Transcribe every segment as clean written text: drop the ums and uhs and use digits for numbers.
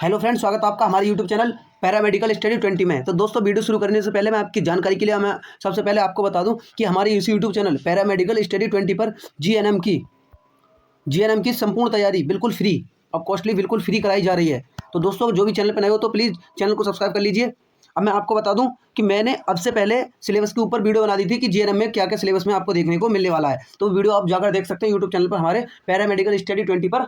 Hello friends, स्वागत है आपका हमारे यूट्यूब चैनल पैरामेडिकल स्टडी 20 में। तो दोस्तों, वीडियो शुरू करने से पहले मैं आपकी जानकारी के लिए मैं सबसे पहले आपको बता दूं कि हमारे इस यूट्यूब चैनल पैरामेडिकल स्टडी 20 पर जीएनएम की संपूर्ण तैयारी बिल्कुल फ्री और कॉस्टली बिल्कुल फ्री कराई जा रही है। तो दोस्तों, जो भी चैनल पर नए हो तो प्लीज़ चैनल को सब्सक्राइब कर लीजिए। अब मैं आपको बता दूं कि मैंने अब से पहले सिलेबस के ऊपर वीडियो बना दी थी कि जीएनएम में क्या क्या सिलेबस में आपको देखने को मिलने वाला है। तो वीडियो आप जाकर देख सकते हैं यूट्यूब चैनल पर, हमारे पैरामेडिकल स्टडी 20 पर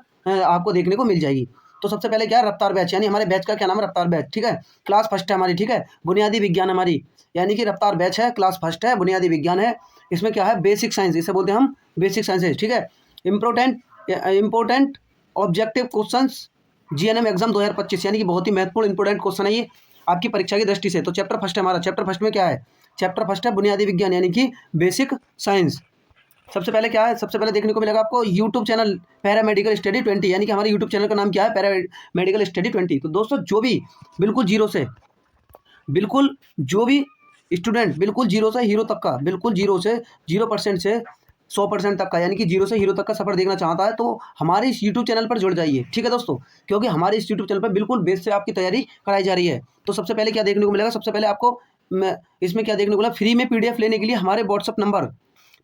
आपको देखने को मिल जाएगी। तो सबसे पहले क्या है, रफ्तार बैच, यानी हमारे बैच का क्या नाम है, रफ्तार बैच। ठीक है, क्लास फर्स्ट है हमारी। ठीक है, बुनियादी विज्ञान हमारी, यानी कि रफ्तार बैच है, क्लास फर्स्ट है, बुनियादी विज्ञान है। इसमें क्या है, बेसिक साइंस, इसे बोलते हैं हम बेसिक साइंसेज। ठीक है, important objective questions GNM exam 2025, यानी कि बहुत ही महत्वपूर्ण इंपोर्टेंट क्वेश्चन है ये आपकी परीक्षा की दृष्टि से। तो चैप्टर फर्स्ट है हमारा। चैप्टर फर्स्ट में क्या है, चैप्टर फर्स्ट है बुनियादी विज्ञान, यानी कि बेसिक साइंस। सबसे पहले क्या है, सबसे पहले देखने को मिलेगा आपको यूट्यूब चैनल पैरामेडिकल स्टडी 20, यानी कि हमारे यूट्यूब चैनल का नाम क्या है, पैरामेडिकल स्टडी 20। तो दोस्तों, जो भी बिल्कुल जीरो से हीरो तक का, बिल्कुल जीरो से 0% से 100% तक का, यानी कि जीरो से हीरो तक का सफर देखना चाहता है तो हमारे इस यूट्यूब चैनल पर जुड़ जाइए। ठीक है दोस्तों, क्योंकि हमारे इस यूट्यूब चैनल पर बिल्कुल बेस से आपकी तैयारी कराई जा रही है। तो सबसे पहले क्या देखने को मिलेगा, सबसे पहले आपको इसमें क्या देखने को मिला, फ्री में पीडीएफ लेने के लिए हमारे व्हाट्सअप नंबर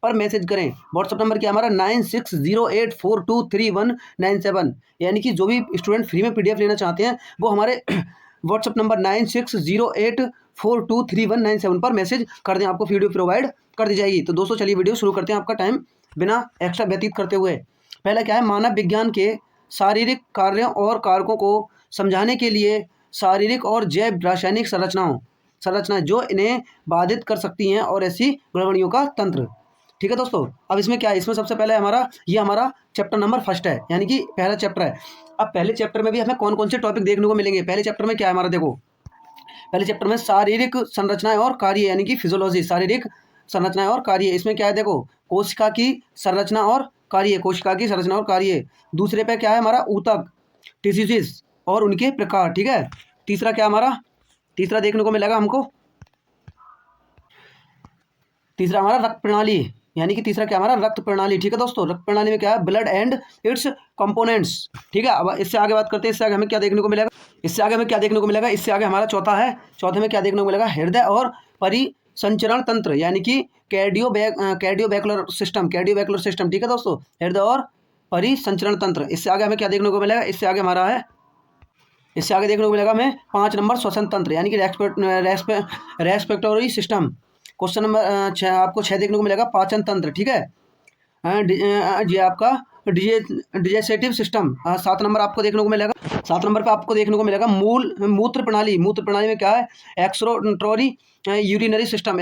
पर मैसेज करें। व्हाट्सअप नंबर क्या हमारा 9608423197, यानी कि जो भी स्टूडेंट फ्री में पीडीएफ लेना चाहते हैं वो हमारे व्हाट्सअप नंबर 9608423197 पर मैसेज कर दें, आपको वीडियो प्रोवाइड कर दी जाएगी। तो दोस्तों, चलिए वीडियो शुरू करते हैं आपका टाइम बिना एक्स्ट्रा व्यतीत करते हुए। पहला क्या है, मानव विज्ञान के शारीरिक कार्यों और कारकों को समझाने के लिए शारीरिक और जैव रासायनिक संरचनाएं जो इन्हें बाधित कर सकती हैं और ऐसी गड़बड़ियों का तंत्र। ठीक है दोस्तों, अब इसमें क्या है, इसमें सबसे पहले हमारा चैप्टर नंबर फर्स्ट है, यानी कि पहला चैप्टर है। अब पहले चैप्टर में भी हमें कौन कौन से टॉपिक देखने को मिलेंगे। पहले चैप्टर में क्या है हमारा, देखो पहले चैप्टर में शारीरिक संरचनाएं और कार्य, यानी कि फिजियोलॉजी, शारीरिक संरचनाएं और कार्य। इसमें क्या है, देखो कोशिका की संरचना और कार्य, कोशिका की संरचना और कार्य। दूसरे पे क्या है हमारा, ऊतक, टिश्यूज और उनके प्रकार। ठीक है, तीसरा क्या हमारा, तीसरा देखने को मिलेगा हमको, तीसरा हमारा रक्त प्रणाली, यानी कि तीसरा क्या हमारा, रक्त प्रणाली। ठीक है दोस्तों, रक्त प्रणाली में क्या है, ब्लड एंड इट्स कंपोनेंट्स। ठीक है, अब इससे आगे बात करते हैं, इससे आगे हमें क्या देखने को मिलेगा, इससे आगे हमें क्या देखने को मिलेगा, इससे आगे हमारा चौथा है। चौथे में क्या देखने को मिलेगा, हृदय और परिसंचरण तंत्र, यानी कि कैर्डियोवैस्कुलर सिस्टम। ठीक है दोस्तों, हृदय और परिसंचरण तंत्र। इससे आगे हमें क्या देखने को मिलेगा, इससे आगे हमारा है, इससे आगे देखने को मिलेगा हमें 5 नंबर श्वसन तंत्र, यानी कि रेस्पिरेटरी सिस्टम। क्वेश्चन नंबर 6 आपको 6 देखने को मिलेगा, पाचन तंत्र। ठीक है, ये आपका डिजेस्टिव सिस्टम। 7 नंबर आपको देखने को मिलेगा, 7 नंबर पे आपको देखने को मिलेगा मूत्र प्रणाली। मूत्र प्रणाली में क्या है, एक्सक्रीटोरी यूरिनरी सिस्टम।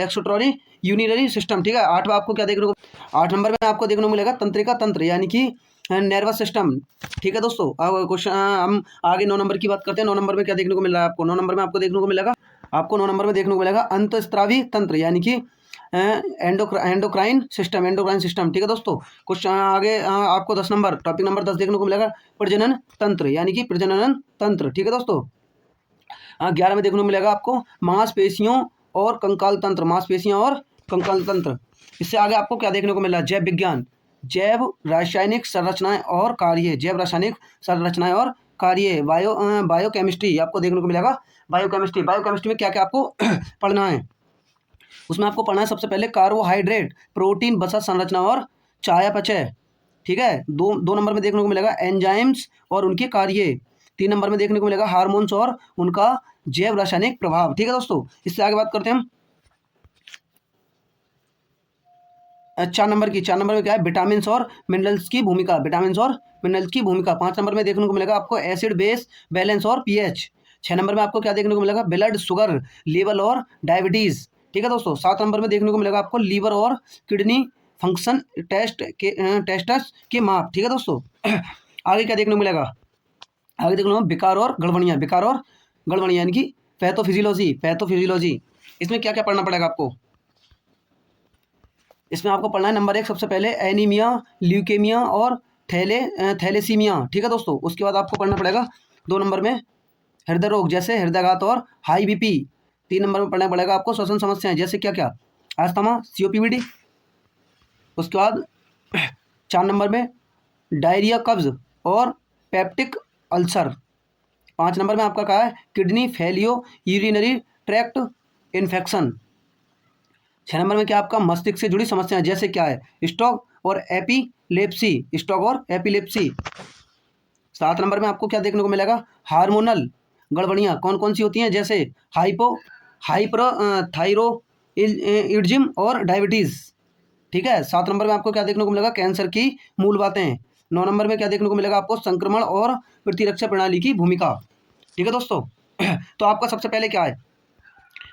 ठीक है, 8 में आपको क्या देखने को, 8 नंबर में आपको देखने को मिलेगा तंत्रिका तंत्र, यानी कि नर्वस सिस्टम। ठीक है दोस्तों, अब क्वेश्चन हम आगे 9 नंबर की बात करते हैं। 9 नंबर में क्या देखने को मिल रहा है आपको, 9 नंबर में आपको देखने को मिलेगा, आपको 9 नंबर में देखने को मिलेगा अंतःस्रावी तंत्र, यानी कि एंडोक्राइन सिस्टम। ठीक है दोस्तों, कुछ आगे आपको 10 नंबर, टॉपिक नंबर 10 देखने को मिलेगा प्रजनन तंत्र, यानी कि प्रजनन तंत्र। ठीक है दोस्तों, 11 में देखने को मिलेगा आपको मांसपेशियों और कंकाल तंत्र। इससे आगे आपको क्या देखने को मिला, जैव विज्ञान, जैव रासायनिक संरचनाएं और कार्य, बायोकेमिस्ट्री आपको देखने को मिलेगा। बायोकेमिस्ट्री में क्या क्या आपको पढ़ना है, उसमें आपको पढ़ना है सबसे पहले कार्बोहाइड्रेट, प्रोटीन, वसा संरचना और चयापचय। ठीक है, दो नंबर में देखने को मिलेगा एंजाइम्स और उनके कार्य। 3 नंबर में देखने को मिलेगा हार्मोन्स और उनका जैव रासायनिक प्रभाव। ठीक है दोस्तों, इससे आगे बात करते हैं हम 4 नंबर में क्या है, विटामिन और मिनरल्स की भूमिका। 5 नंबर में देखने को मिलेगा आपको एसिड बेस बैलेंस और पीएच। 6 नंबर में आपको क्या देखने को मिलेगा, ब्लड शुगर लेवल और डायबिटीज। ठीक है दोस्तों, 7 नंबर में देखने को मिलेगा आपको लीवर और किडनी फंक्शन टेस्टस के माप। ठीक है दोस्तों, आगे क्या देखने को मिलेगा, आगे देखने को विकार और गड़बड़ियाँ, यानी कि पैथोफिजियोलॉजी। इसमें क्या क्या पढ़ना पड़ेगा आपको, इसमें आपको पढ़ना है नंबर 1 सबसे पहले एनीमिया, ल्यूकेमिया और थैलेसीमिया। ठीक है दोस्तों, उसके बाद आपको पढ़ना पड़ेगा 2 नंबर में हृदय रोग, जैसे हृदयाघात और हाई बीपी। 3 नंबर में पढ़ना पड़ेगा आपको श्वसन समस्याएं, जैसे क्या क्या, अस्थमा, COPD। उसके बाद 4 नंबर में डायरिया, कब्ज और पेप्टिक अल्सर। 5 नंबर में आपका क्या है, kidney failure, urinary tract infection. 6 number में क्या आपका, मस्तिष्क से जुड़ी समस्याएं, जैसे क्या है, स्ट्रोक और एपिलेप्सी, स्ट्रोक और एपिलेप्सी। 7 नंबर में आपको क्या देखने को मिलेगा, हार्मोनल गड़बड़ियाँ कौन कौन सी होती हैं, जैसे हाइपर थायरोइडिज्म और डायबिटीज़। ठीक है। 7 नंबर में आपको क्या देखने को मिलेगा, कैंसर की मूल बातें। 9 नंबर में क्या देखने को मिलेगा आपको, संक्रमण और प्रतिरक्षा प्रणाली की भूमिका। ठीक है दोस्तों। तो आपका सबसे पहले क्या है,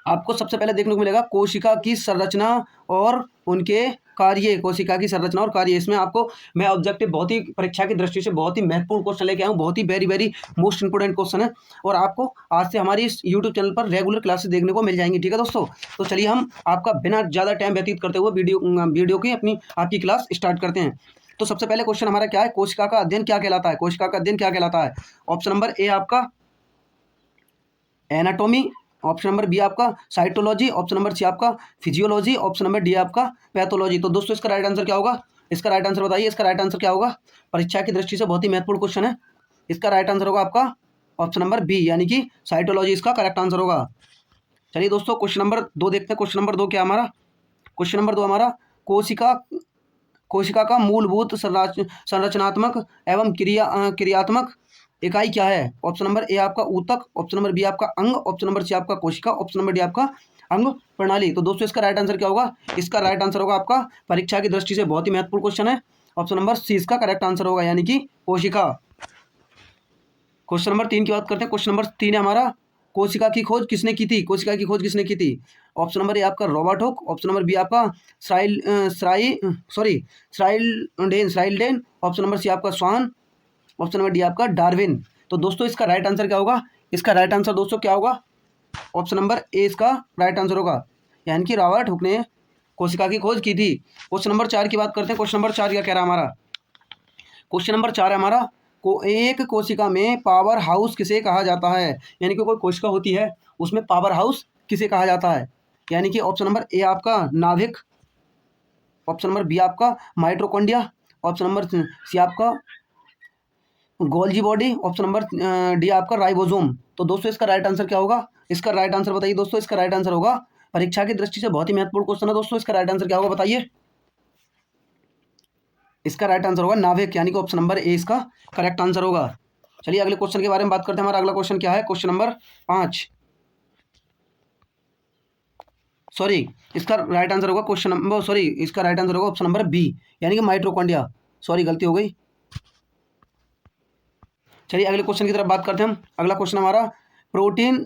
आपको सबसे पहले देखने को मिलेगा कोशिका की संरचना और उनके कार्य, कोशिका की संरचना और कार्य। इसमें आपको मैं ऑब्जेक्टिव बहुत ही परीक्षा की दृष्टि से बहुत ही महत्वपूर्ण क्वेश्चन लेके आया हूँ, बहुत ही very very most important question है, और आपको आज से हमारी इस यूट्यूब चैनल पर रेगुलर क्लासेस देखने को मिल जाएंगी। ठीक है दोस्तों। तो चलिए हम आपका बिना ज़्यादा टाइम व्यतीत करते हुए वीडियो की आपकी क्लास स्टार्ट करते हैं। तो सबसे पहले क्वेश्चन हमारा क्या है, कोशिका का अध्ययन क्या कहलाता है, कोशिका का अध्ययन क्या कहलाता है। ऑप्शन नंबर ए आपका एनाटॉमी, ऑप्शन नंबर बी आपका साइटोलॉजी, ऑप्शन नंबर सी आपका फिजियोलॉजी, ऑप्शन नंबर डी आपका पैथोलॉजी। तो दोस्तों इसका राइट आंसर क्या होगा, इसका राइट आंसर बताइए, इसका राइट आंसर क्या होगा। परीक्षा की दृष्टि से बहुत ही महत्वपूर्ण क्वेश्चन है। इसका राइट आंसर होगा आपका ऑप्शन नंबर बी, यानी कि साइटोलॉजी इसका करेक्ट आंसर होगा। चलिए दोस्तों क्वेश्चन नंबर 2 देखते हैं। क्वेश्चन नंबर 2 क्या हमारा, क्वेश्चन नंबर 2 हमारा कोशिका का मूलभूत संरचनात्मक एवं क्रियात्मक इकाई क्या है। ऑप्शन नंबर ए आपका ऊतक, ऑप्शन नंबर बी आपका अंग, ऑप्शन नंबर सी आपका कोशिका, ऑप्शन नंबर डी आपका अंग प्रणाली। तो दोस्तों इसका राइट आंसर क्या होगा, इसका राइट आंसर होगा आपका, परीक्षा की दृष्टि से बहुत ही महत्वपूर्ण क्वेश्चन है, ऑप्शन नंबर सी इसका करेक्ट आंसर होगा, यानी कि कोशिका। क्वेश्चन नंबर 3 की बात करते हैं। क्वेश्चन नंबर 3 है हमारा, कोशिका की खोज किसने की थी, कोशिका की खोज किसने की थी। ऑप्शन नंबर ए आपका Robert Hooke, option number B आपका श्राइल्डेन, ऑप्शन नंबर सी आपका स्वान, ऑप्शन नंबर डी आपका डार्विन। तो दोस्तों इसका राइट आंसर क्या होगा, इसका राइट आंसर दोस्तों क्या होगा, ऑप्शन नंबर ए इसका राइट आंसर होगा, यानी कि रॉबर्ट हुक ने कोशिका की खोज की थी। क्वेश्चन नंबर 4 की बात करते हैं। क्वेश्चन नंबर 4 क्या कह रहा है हमारा, क्वेश्चन नंबर 4 है हमारा, एक कोशिका में पावर हाउस किसे कहा जाता है, यानी कि कोई कोशिका होती है उसमें पावर हाउस किसे कहा जाता है, यानी कि ऑप्शन नंबर ए आपका नाभिक, ऑप्शन नंबर बी आपका माइटोकॉन्ड्रिया, ऑप्शन नंबर सी आपका Golgi body, option number D आपका राइबोसोम। तो दोस्तों इसका राइट आंसर क्या होगा, इसका राइट आंसर बताइए दोस्तों। इसका राइट आंसर होगा, परीक्षा की दृष्टि से बहुत ही महत्वपूर्ण क्वेश्चन है दोस्तों, इसका राइट आंसर क्या होगा बताइए। इसका राइट आंसर होगा नाभिक, यानी कि ऑप्शन नंबर ए इसका करेक्ट आंसर होगा। चलिए अगले क्वेश्चन के बारे में बात करते हैं। हमारा अगला क्वेश्चन क्या है, क्वेश्चन नंबर 5, सॉरी इसका राइट आंसर होगा क्वेश्चन नंबर, सॉरी इसका राइट आंसर होगा ऑप्शन नंबर बी, यानी कि माइटोकॉन्ड्रिया। सॉरी गलती हो गई। चलिए अगले क्वेश्चन की तरफ बात करते हैं हम। अगला क्वेश्चन हमारा, प्रोटीन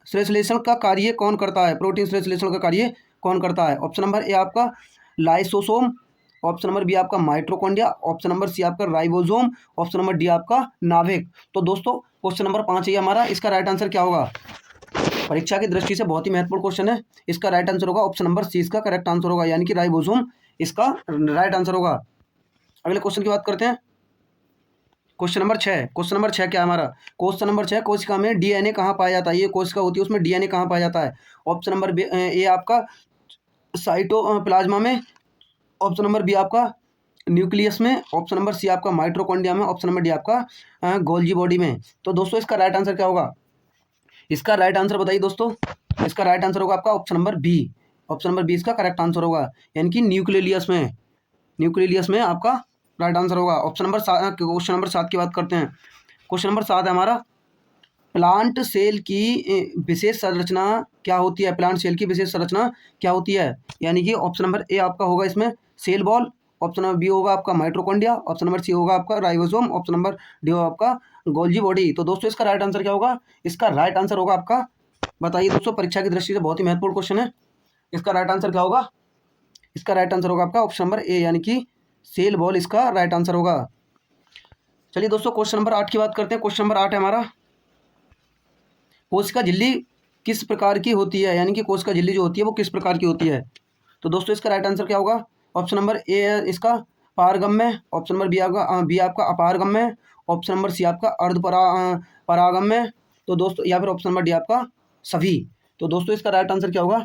संश्लेषण का कार्य कौन करता है, प्रोटीन संश्लेषण का कार्य कौन करता है। ऑप्शन नंबर ए आपका लाइसोसोम, ऑप्शन नंबर बी आपका माइटोकॉन्ड्रिया, ऑप्शन नंबर सी आपका राइबोसोम, ऑप्शन नंबर डी आपका नाभिक। तो दोस्तों क्वेश्चन नंबर 5 है हमारा, इसका राइट आंसर क्या होगा, परीक्षा की दृष्टि से बहुत ही महत्वपूर्ण क्वेश्चन है। इसका राइट आंसर होगा ऑप्शन नंबर सी इसका करेक्ट आंसर होगा, यानी कि राइबोसोम इसका राइट आंसर होगा। अगले क्वेश्चन की बात करते हैं। क्वेश्चन नंबर 6, क्वेश्चन नंबर 6 क्या है हमारा, क्वेश्चन नंबर 6, कोशिका में डीएनए कहाँ पाया जाता है, ये कोशिका होती है उसमें डीएनए कहाँ पाया जाता है। ऑप्शन नंबर ए आपका साइटोप्लाज्मा में, ऑप्शन नंबर बी आपका न्यूक्लियस में, ऑप्शन नंबर सी आपका माइटोकॉन्ड्रिया में, ऑप्शन नंबर डी आपका गोल्जी बॉडी में। तो दोस्तों इसका राइट आंसर क्या होगा, इसका राइट आंसर बताइए दोस्तों। इसका राइट आंसर होगा आपका option number B, option number B इसका करेक्ट आंसर होगा, यानी कि न्यूक्लियस में आपका राइट आंसर होगा। ऑप्शन नंबर 7, क्वेश्चन नंबर 7 की बात करते हैं। क्वेश्चन नंबर 7 है हमारा, प्लांट सेल की विशेष संरचना क्या होती है, प्लांट सेल की विशेष संरचना क्या होती है, यानी कि ऑप्शन नंबर ए आपका होगा इसमें cell ball, option number B होगा आपका माइटोकॉन्ड्रिया, ऑप्शन नंबर सी होगा आपका राइबोसोम, ऑप्शन नंबर डी होगा आपका गोल्जी बॉडी। तो दोस्तों इसका राइट आंसर क्या होगा, इसका राइट आंसर होगा आपका, बताइए दोस्तों, परीक्षा की दृष्टि से बहुत ही महत्वपूर्ण क्वेश्चन है। इसका राइट आंसर क्या होगा, इसका राइट आंसर होगा आपका ऑप्शन नंबर ए, यानी कि सेल बॉल इसका राइट आंसर होगा। चलिए दोस्तों क्वेश्चन नंबर 8 की बात करते हैं। क्वेश्चन नंबर 8 है हमारा, कोशिका झिल्ली किस प्रकार की होती है, यानी कि कोशिका झिल्ली जो होती है वो किस प्रकार की होती है। तो दोस्तों इसका राइट आंसर क्या होगा, ऑप्शन नंबर ए है इसका पारगम्य, ऑप्शन नंबर बी आपका अपारगम्य, ऑप्शन नंबर सी आपका परागम्य, तो दोस्तों या फिर ऑप्शन नंबर डी आपका सभी। तो दोस्तों इसका राइट आंसर क्या होगा,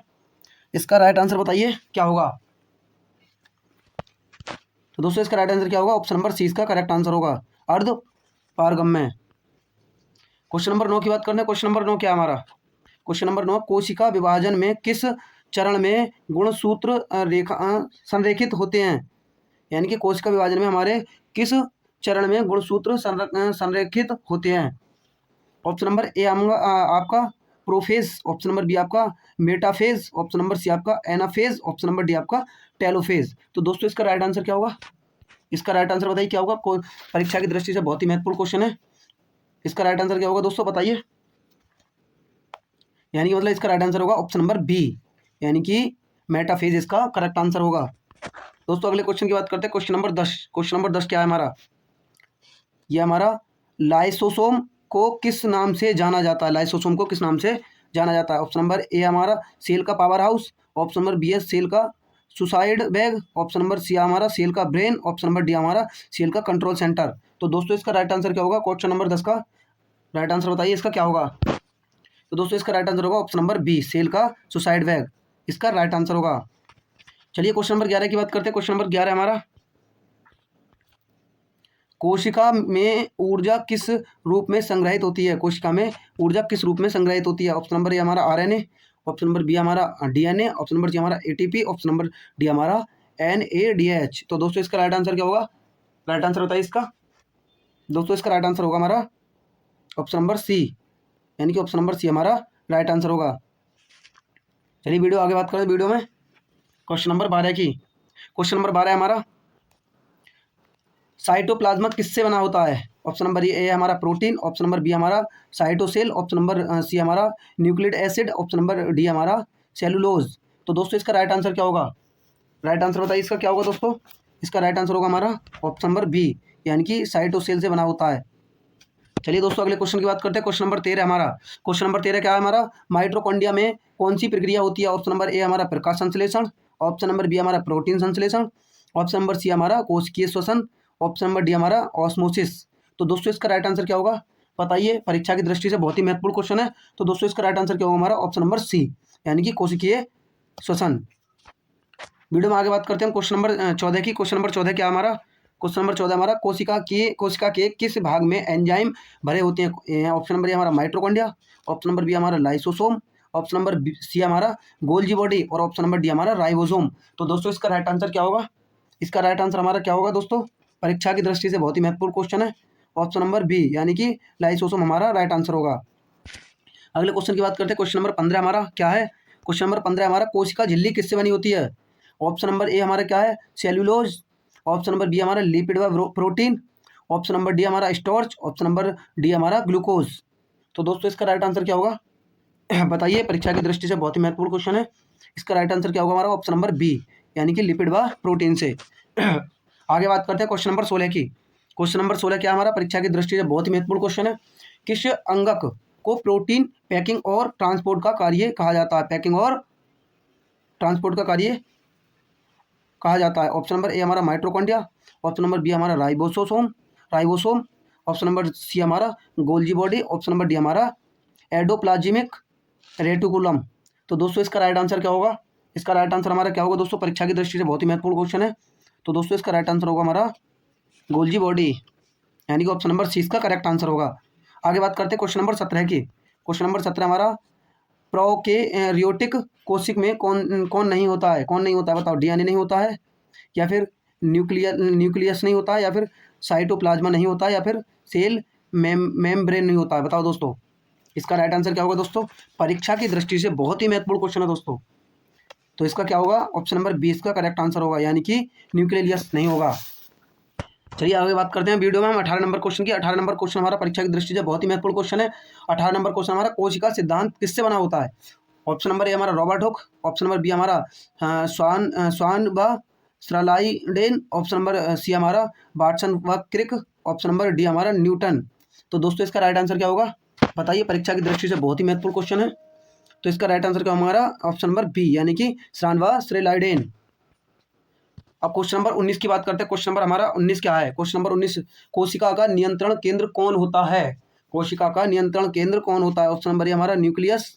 इसका राइट आंसर बताइए क्या होगा। तो दोस्तों इसका राइट आंसर क्या होगा, ऑप्शन नंबर सी इसका करेक्ट आंसर होगा अर्ध पारगम्य। क्वेश्चन नंबर 9 की बात करते हैं। क्वेश्चन नंबर 9 क्या है हमारा? क्वेश्चन नंबर 9, कोशिका विभाजन में किस चरण में गुणसूत्र संरेखित होते हैं? यानी कि कोशिका विभाजन में हमारे किस चरण में गुणसूत्र संरेखित होते हैं? ऑप्शन नंबर ए आपका प्रोफेज, ऑप्शन नंबर बी आपका मेटाफेज, ऑप्शन नंबर सी आपका एनाफेज, ऑप्शन नंबर डी आपका टेलोफेज। तो दोस्तों इसका राइट आंसर क्या होगा? इसका राइट आंसर बताइए क्या होगा? परीक्षा की दृष्टि से बहुत ही महत्वपूर्ण क्वेश्चन है। इसका राइट आंसर क्या होगा दोस्तों, बताइए। यानी कि मतलब इसका राइट आंसर होगा ऑप्शन नंबर बी, यानी कि मेटाफेज इसका करेक्ट आंसर होगा। दोस्तों अगले क्वेश्चन की बात करते हैं। Question number 10। क्वेश्चन नंबर 10 क्या है हमारा? यह हमारा लाइसोसोम को किस नाम से जाना जाता है? लाइसोसोम को किस नाम से जाना जाता है? ऑप्शन नंबर ए हमारा सेल का power house, option number B है सेल का suicide bag, option number C हमारा सेल का ब्रेन, ऑप्शन नंबर डी हमारा सेल का कंट्रोल सेंटर। तो दोस्तों इसका राइट आंसर क्या होगा? क्वेश्चन नंबर 10 का राइट आंसर बताइए, इसका क्या होगा? तो दोस्तों इसका राइट आंसर होगा ऑप्शन नंबर बी, सेल का सुसाइड बैग, इसका राइट आंसर होगा। चलिए क्वेश्चन नंबर 11 की बात करते हैं। क्वेश्चन नंबर 11 हमारा, कोशिका में ऊर्जा किस रूप में संग्रहित होती है? कोशिका में ऊर्जा किस रूप में संग्रहित होती है? ऑप्शन नंबर ए हमारा आरएनए, ऑप्शन नंबर बी हमारा डीएनए, ऑप्शन नंबर सी हमारा एटीपी, ऑप्शन नंबर डी हमारा एनएडीएच। तो दोस्तों इसका राइट आंसर क्या होगा? राइट आंसर बताइए इसका। दोस्तों इसका राइट आंसर होगा हमारा ऑप्शन नंबर सी, यानी कि ऑप्शन नंबर सी हमारा राइट आंसर होगा। चलिए वीडियो आगे बात करें। वीडियो में क्वेश्चन नंबर 12 की, क्वेश्चन नंबर 12 है हमारा, साइटोप्लाज्मा किससे बना होता है? ऑप्शन नंबर ए हमारा प्रोटीन, ऑप्शन नंबर बी हमारा साइटोसेल, ऑप्शन नंबर सी हमारा nucleic acid, option number D हमारा सेलुलोज। तो दोस्तों इसका राइट आंसर क्या होगा? राइट आंसर बताइए इसका क्या होगा दोस्तों? इसका राइट आंसर होगा हमारा ऑप्शन नंबर बी, यानी कि साइटोसेल से बना होता है। चलिए दोस्तों अगले क्वेश्चन की बात करते हैं। क्वेश्चन नंबर 13 हमारा, क्वेश्चन नंबर 13 क्या है हमारा? माइटोकॉन्ड्रिया में कौन सी प्रक्रिया होती है? ऑप्शन नंबर ए हमारा प्रकाश संश्लेषण, ऑप्शन नंबर बी हमारा प्रोटीन संश्लेषण, ऑप्शन नंबर सी हमारा कोशिकीय श्वसन, ऑप्शन नंबर डी हमारा ऑस्मोसिस। तो दोस्तों इसका राइट आंसर क्या होगा? बताइए, परीक्षा की दृष्टि से बहुत ही महत्वपूर्ण क्वेश्चन है। तो दोस्तों इसका राइट आंसर क्या होगा हमारा? ऑप्शन नंबर सी, यानी कि कोशिकीय श्वसन। वीडियो में आगे बात करते हैं क्वेश्चन नंबर 14 की। क्वेश्चन नंबर 14 क्या हमारा? क्वेश्चन नंबर 14 हमारा, कोशिका के किस भाग में एंजाइम भरे होते हैं? ऑप्शन नंबर ए हमारा माइटोकॉन्ड्रिया, ऑप्शन नंबर बी हमारा लाइसोसोम, ऑप्शन नंबर सी हमारा गोल्जी बॉडी, और ऑप्शन नंबर डी हमारा राइबोसोम। तो दोस्तों इसका राइट आंसर क्या होगा? इसका राइट आंसर हमारा क्या होगा दोस्तों? परीक्षा की दृष्टि से बहुत ही महत्वपूर्ण क्वेश्चन है। ऑप्शन नंबर बी, यानी कि लाइसोसोम हमारा राइट आंसर होगा। अगले क्वेश्चन की बात करते हैं। क्वेश्चन नंबर 15 हमारा क्या है? क्वेश्चन नंबर 15 हमारा, कोशिका झिल्ली किससे बनी होती है? ऑप्शन नंबर ए हमारा क्या है? सेल्यूलोज, ऑप्शन नंबर बी हमारा लिपिड व प्रोटीन, ऑप्शन नंबर डी हमारा स्टार्च, ऑप्शन नंबर डी हमारा ग्लूकोज। तो दोस्तों इसका राइट आंसर क्या होगा? बताइए, परीक्षा की दृष्टि से बहुत ही महत्वपूर्ण क्वेश्चन है। इसका राइट आंसर क्या होगा हमारा? ऑप्शन नंबर बी, यानी कि लिपिड व प्रोटीन से। आगे बात करते हैं क्वेश्चन नंबर 16 की। क्वेश्चन नंबर 16 क्या हमारा? परीक्षा की दृष्टि से बहुत ही महत्वपूर्ण क्वेश्चन है। किस अंगक को प्रोटीन पैकिंग और ट्रांसपोर्ट का कार्य कहा जाता है? पैकिंग और ट्रांसपोर्ट का कार्य कहा जाता है। ऑप्शन नंबर ए हमारा माइटोकॉन्ड्रिया, ऑप्शन नंबर बी हमारा राइबोसोम, ऑप्शन नंबर सी हमारा Golgi body, option number D हमारा एडोप्लाज्मिक रेटिकुलम। तो दोस्तों इसका राइट आंसर क्या होगा? इसका राइट आंसर हमारा क्या होगा दोस्तों? परीक्षा की दृष्टि से बहुत ही महत्वपूर्ण क्वेश्चन है। तो दोस्तों इसका राइट आंसर होगा हमारा गोल्जी बॉडी, यानी कि ऑप्शन नंबर सी इसका करेक्ट आंसर होगा। आगे बात करते हैं क्वेश्चन नंबर 17 की। क्वेश्चन नंबर 17 हमारा, प्रोकैरियोटिक कोशिका में कौन नहीं होता है? कौन नहीं होता है बताओ? डीएनए नहीं होता है, या फिर न्यूक्लियस नहीं होता है, या फिर साइटोप्लाज्मा नहीं होता है, या फिर सेल मेम्ब्रेन नहीं होता है? बताओ दोस्तों, इसका राइट आंसर क्या होगा दोस्तों? परीक्षा की दृष्टि से बहुत ही महत्वपूर्ण क्वेश्चन है दोस्तों। तो इसका क्या होगा? ऑप्शन नंबर 20 का करेक्ट आंसर होगा, यानी कि न्यूक्लियस नहीं होगा। चलिए आगे बात करते हैं वीडियो में हम 18 नंबर क्वेश्चन की। 18 नंबर क्वेश्चन हमारा परीक्षा की दृष्टि से बहुत ही महत्वपूर्ण क्वेश्चन है। 18 नंबर क्वेश्चन हमारा, कोशिका सिद्धांत किससे बना होता है? ऑप्शन नंबर ए हमारा Robert Hooke, option number B हमारा स्वान व स्ट्रालाइडेन, ऑप्शन नंबर सी हमारा वाटसन व क्रिक, ऑप्शन नंबर डी हमारा न्यूटन। तो दोस्तों इसका राइट आंसर क्या होगा? बताइए, परीक्षा की दृष्टि से बहुत ही महत्वपूर्ण क्वेश्चन है। तो इसका राइट आंसर क्या हमारा? ऑप्शन नंबर बी, यानी कि स्वान व स्ट्रालाइडेन। अब क्वेश्चन नंबर 19 की बात करते हैं। क्वेश्चन नंबर हमारा 19 क्या है? क्वेश्चन नंबर 19, कोशिका का नियंत्रण केंद्र कौन होता है? कोशिका का नियंत्रण केंद्र कौन होता है? ऑप्शन नंबर ए हमारा न्यूक्लियस,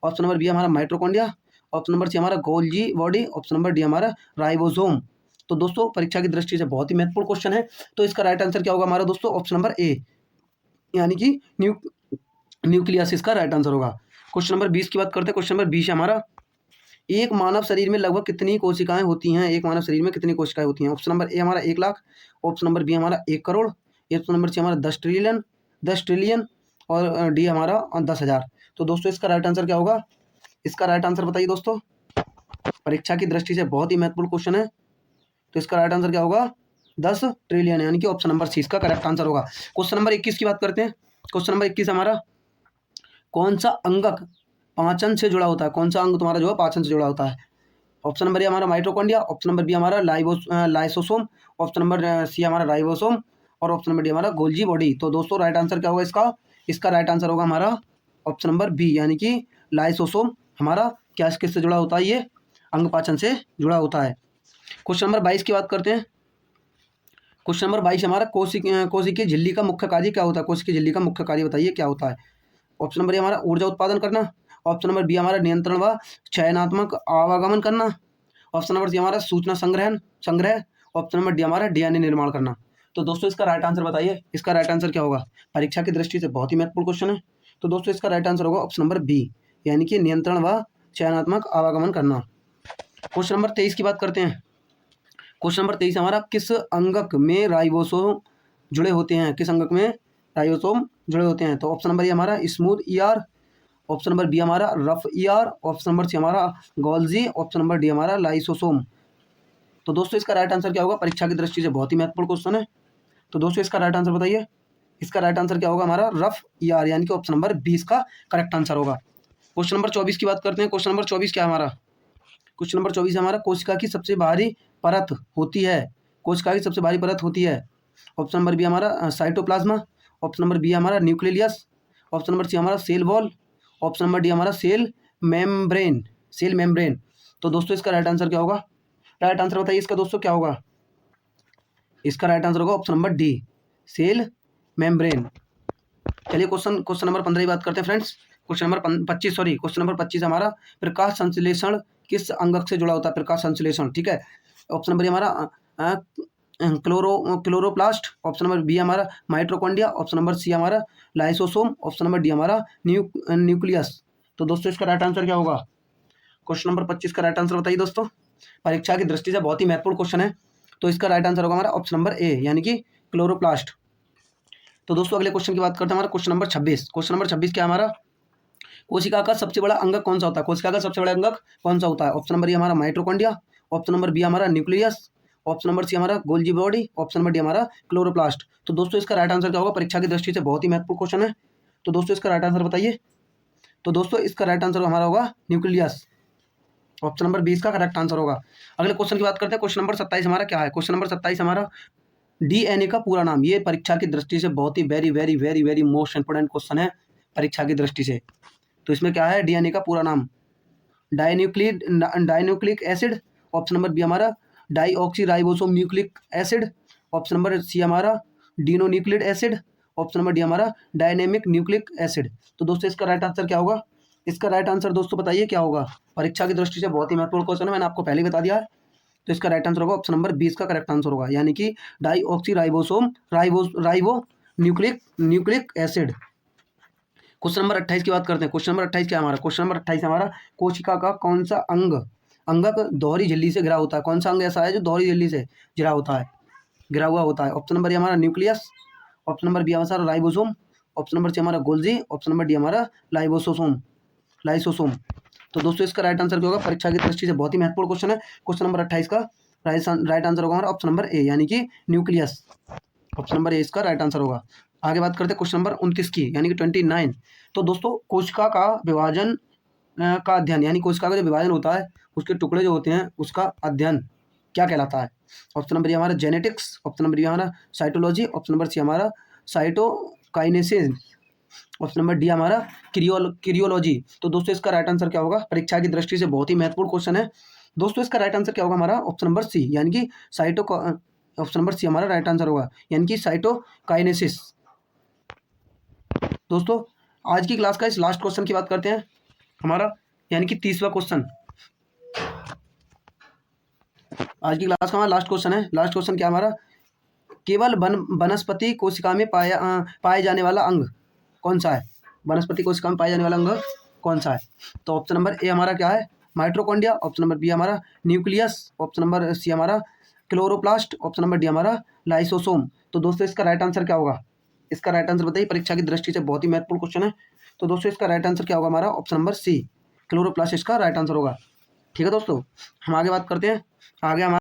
ऑप्शन नंबर बी हमारा माइटोकॉन्ड्रिया, ऑप्शन नंबर सी हमारा Golgi body, option number D हमारा राइबोसोम। तो दोस्तों परीक्षा की दृष्टि से बहुत ही महत्वपूर्ण क्वेश्चन है। तो इसका राइट आंसर क्या होगा हमारा दोस्तों? ऑप्शन नंबर ए, यानी कि न्यूक्लियस इसका राइट आंसर होगा। क्वेश्चन नंबर 20 की बात करते हैं। क्वेश्चन नंबर 20 है हमारा, एक मानव शरीर में लगभग कितनी कोशिकाएं होती हैं? एक मानव शरीर में कितनी कोशिकाएं होती हैं? ऑप्शन नंबर ए हमारा 1 लाख, ऑप्शन नंबर बी हमारा 1 करोड़, ऑप्शन नंबर सी हमारा 10 ट्रिलियन और डी हमारा 10,000। तो दोस्तों इसका राइट आंसर क्या होगा? इसका राइट आंसर बताइए दोस्तों, परीक्षा की दृष्टि से बहुत ही महत्वपूर्ण क्वेश्चन है। तो इसका राइट आंसर क्या होगा? 10 ट्रिलियन, यानी कि ऑप्शन नंबर सी इसका करेक्ट आंसर होगा। क्वेश्चन नंबर 21 की बात करते हैं। क्वेश्चन नंबर 21 हमारा, कौन सा अंगक पाचन से जुड़ा होता है? कौन सा अंग तुम्हारा जो है पाचन से जुड़ा होता है? ऑप्शन नंबर ए हमारा माइटोकॉन्ड्रिया, ऑप्शन नंबर बी हमारा लाइसोसोम, ऑप्शन नंबर सी हमारा राइबोसोम और ऑप्शन नंबर डी हमारा गोल्जी बॉडी। तो दोस्तों राइट आंसर क्या होगा इसका? इसका राइट आंसर होगा हमारा ऑप्शन नंबर बी, यानी कि लाइसोसोम हमारा क्या किससे जुड़ा होता है? ये अंग पाचन से जुड़ा होता है। क्वेश्चन नंबर 22 की बात करते हैं। क्वेश्चन नंबर 22 हमारा, कोशिकीय झिल्ली का मुख्य कार्य क्या होता है? कोशिकीय झिल्ली का मुख्य कार्य बताइए क्या होता है? ऑप्शन नंबर ए हमारा ऊर्जा उत्पादन करना, ऑप्शन नंबर बी हमारा नियंत्रण व चयनात्मक आवागमन करना, ऑप्शन नंबर सी हमारा सूचना संग्रह, ऑप्शन नंबर डी हमारा डीएनए निर्माण करना। तो दोस्तों इसका राइट आंसर बताइए, इसका राइट आंसर क्या होगा? परीक्षा की दृष्टि से बहुत ही महत्वपूर्ण क्वेश्चन है। तो दोस्तों इसका राइट आंसर होगा ऑप्शन नंबर बी, यानी कि नियंत्रण व चयनात्मक आवागमन करना। क्वेश्चन नंबर 23 की बात करते हैं। क्वेश्चन नंबर 23 हमारा, किस अंगक में राइबोसोम जुड़े होते हैं? किस अंगक में राइबोसोम जुड़े होते हैं? तो ऑप्शन नंबर ए हमारा smooth ER, option number B हमारा rough ER, option number C हमारा गोल्जी, ऑप्शन नंबर डी हमारा लाइसोसोम। तो दोस्तों इसका राइट आंसर क्या होगा? परीक्षा की दृष्टि से बहुत ही महत्वपूर्ण क्वेश्चन है। तो दोस्तों इसका राइट आंसर बताइए, इसका राइट आंसर क्या होगा? हमारा रफ ईआर, यानी कि ऑप्शन नंबर 20 का करेक्ट आंसर होगा। क्वेश्चन नंबर 24 की बात करते हैं। क्वेश्चन नंबर 24 क्या है हमारा? क्वेश्चन नंबर 24 हमारा, कोशिका की सबसे बाहरी परत होती है? कोशिका की सबसे बाहरी परत होती है? ऑप्शन नंबर बी हमारा साइटोप्लाज्मा, ऑप्शन नंबर बी हमारा न्यूक्लियस, ऑप्शन नंबर सी हमारा cell wall, option number D हमारा सेल मेम्ब्रेन। तो दोस्तों इसका राइट आंसर क्या होगा? राइट आंसर बताइए इसका दोस्तों क्या होगा? इसका राइट आंसर होगा option number D, cell membrane. चलिए क्वेश्चन नंबर 15 की बात करते हैं फ्रेंड्स। क्वेश्चन नंबर 25 हमारा, प्रकाश संश्लेषण किस अंगक से जुड़ा होता है? प्रकाश संश्लेषण, ठीक है। ऑप्शन नंबर हमारा क्लोरोप्लास्ट, ऑप्शन नंबर बी हमारा माइटोकॉन्ड्रिया, ऑप्शन नंबर सी हमारा लाइसोसोम, ऑप्शन नंबर डी हमारा न्यूक्लियस। तो दोस्तों इसका राइट आंसर क्या होगा? क्वेश्चन नंबर 25 का राइट आंसर बताइए दोस्तों, परीक्षा की दृष्टि से बहुत ही महत्वपूर्ण क्वेश्चन है। तो इसका राइट आंसर होगा हमारा ऑप्शन नंबर ए, यानी कि क्लोरोप्लास्ट। तो दोस्तों अगले क्वेश्चन की बात करते हैं। हमारा क्वेश्चन नंबर 26। क्वेश्चन नंबर 26 क्या हमारा? कोशिका का सबसे बड़ा अंगक कौन सा होता है? कोशिका का सबसे बड़ा अंगक कौन सा होता है? ऑप्शन नंबर ए हमारा माइटोकॉन्ड्रिया, ऑप्शन नंबर बी हमारा न्यूक्लियस, ऑप्शन नंबर सी हमारा Golgi body, option number D हमारा क्लोरोप्लास्ट। तो दोस्तों इसका राइट आंसर क्या होगा? परीक्षा की दृष्टि से बहुत ही महत्वपूर्ण क्वेश्चन है। तो दोस्तों इसका राइट आंसर बताइए। तो दोस्तों इसका राइट आंसर हमारा होगा न्यूक्लियस, ऑप्शन नंबर 20 का करेक्ट आंसर होगा। अगले क्वेश्चन की बात करते हैं। क्वेश्चन नंबर 27 हमारा क्या है? क्वेश्चन नंबर 27 हमारा, डीएनए का पूरा नाम। ये परीक्षा की दृष्टि से बहुत ही very very very very most important question है परीक्षा की दृष्टि से। तो इसमें क्या है? डीएनए का पूरा नाम, dinucleic acid, option number B हमारा deoxy ribosome nucleic acid, option number C हमारा dinonuclide acid, option number D हमारा डायनेमिक न्यूक्लिक एसिड। तो दोस्तों इसका राइट आंसर क्या होगा? इसका राइट आंसर दोस्तों बताइए क्या होगा? परीक्षा की दृष्टि से बहुत ही महत्वपूर्ण क्वेश्चन है, मैंने आपको पहले ही बता दिया है। तो इसका राइट आंसर होगा ऑप्शन नंबर 20 का करेक्ट आंसर होगा, यानी कि deoxy ribosome ribo nucleic acid. Question number 28 की बात करते हैं। क्वेश्चन नंबर 28 क्या हमारा? क्वेश्चन नंबर 28 हमारा, कोशिका का कौन सा अंगक दोहरी झिल्ली से घिरा होता है? कौन सा अंग ऐसा है जो दोहरी झिल्ली से घिरा हुआ होता है? ऑप्शन नंबर ए हमारा न्यूक्लियस, ऑप्शन नंबर बी हमारा राइबोसोम, ऑप्शन नंबर सी हमारा गोल्जी, ऑप्शन नंबर डी हमारा लाइसोसोम। तो दोस्तों इसका राइट आंसर क्या होगा? परीक्षा की दृष्टि से बहुत ही महत्वपूर्ण क्वेश्चन है। क्वेश्चन नंबर 28 का राइट आंसर होगा हमारा ऑप्शन नंबर ए, यानी कि न्यूक्लियस। ऑप्शन नंबर ए इसका राइट आंसर होगा। आगे बात करते हैं क्वेश्चन नंबर 29 की, यानी कि 29। तो दोस्तों कोशिका का विभाजन का अध्ययन, यानी कोशिका का जो विभाजन होता है उसके टुकड़े जो होते हैं उसका अध्ययन क्या कहलाता है? ऑप्शन नंबर ए हमारा जेनेटिक्स, ऑप्शन नंबर बी हमारा साइटोलॉजी, ऑप्शन नंबर सी हमारा साइटोकाइनेसिस, ऑप्शन नंबर डी हमारा क्रियोलॉजी। तो दोस्तों इसका राइट आंसर क्या होगा? परीक्षा की दृष्टि से बहुत ही महत्वपूर्ण क्वेश्चन है दोस्तों। इसका राइट आंसर क्या होगा हमारा? ऑप्शन नंबर सी, यानी कि ऑप्शन नंबर सी हमारा राइट आंसर होगा, यानी कि साइटोकाइनेसिस। दोस्तों आज की क्लास का इस लास्ट क्वेश्चन की बात करते हैं हमारा, यानी कि 30वां क्वेश्चन। आज की क्लास का हमारा लास्ट क्वेश्चन है। लास्ट क्वेश्चन क्या हमारा? केवल वनस्पति कोशिका में पाए जाने वाला अंग कौन सा है? वनस्पति कोशिका में पाया जाने वाला अंग कौन सा है? तो ऑप्शन नंबर ए हमारा क्या है? माइट्रोकॉन्ड्रिया। ऑप्शन नंबर बी हमारा न्यूक्लियस। ऑप्शन नंबर सी हमारा क्लोरोप्लास्ट। ऑप्शन नंबर डी हमारा लाइसोसोम। तो दोस्तों इसका राइट आंसर क्या होगा? इसका राइट आंसर बताइए, परीक्षा की दृष्टि से बहुत ही महत्वपूर्ण क्वेश्चन है। तो दोस्तों इसका राइट आंसर क्या होगा हमारा? ऑप्शन नंबर सी, क्लोरोप्लास्ट इसका राइट आंसर होगा। ठीक है दोस्तों, हम आगे बात करते हैं। आगे हमारा